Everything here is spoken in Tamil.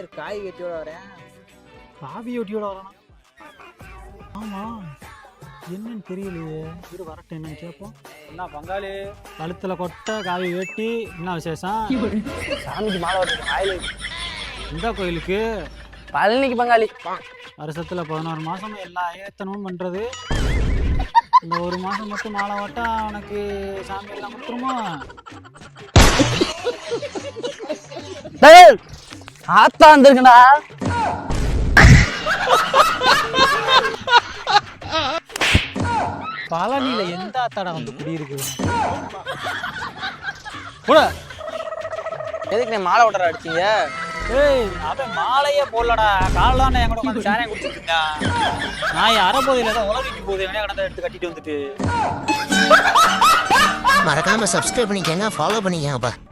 ஒரு காய் வெட்டியோட வரேன். காவி வெட்டியோட வரணும். ஆமா, என்னன்னு தெரியலையே. இரு வரட்டும், என்னன்னு கேட்போம். என்ன பங்காளி, கழுத்துல கொட்டை காவி வெட்டி, என்ன விசேஷம்? சாமிக்கு மாலை ஓட்டுறது காயில். எந்த கோயிலுக்கு? பழனிக்கு பங்காளி. வருஷத்துல 11 மாசம் எல்லா ஏத்தனமும் பண்றது. இந்த ஒரு மாசம் மட்டும் மாலை ஓட்டா அவனுக்கு சாமி எல்லாம் கொடுத்துருமா? ஆத்தா வந்துருக்குண்ணா. பழனியில எந்த ஆத்தாடா வந்து குடியிருக்கு? கூட எதுக்கு நீ மாலை ஓட்டுற அடிச்சீங்க? ஏய், அவன் மாலையே போடலடா. காலைல என் கூட உட்காந்து சாரையை குடிச்சிருக்கா. நான் அரைப்போதையில தான் உலகிக்கு போகுது. வேணா கடந்த எடுத்து கட்டிட்டு வந்துட்டு மறக்காம சப்ஸ்கிரைப் பண்ணிக்கங்க, ஃபாலோ பண்ணிக்கங்கப்பா.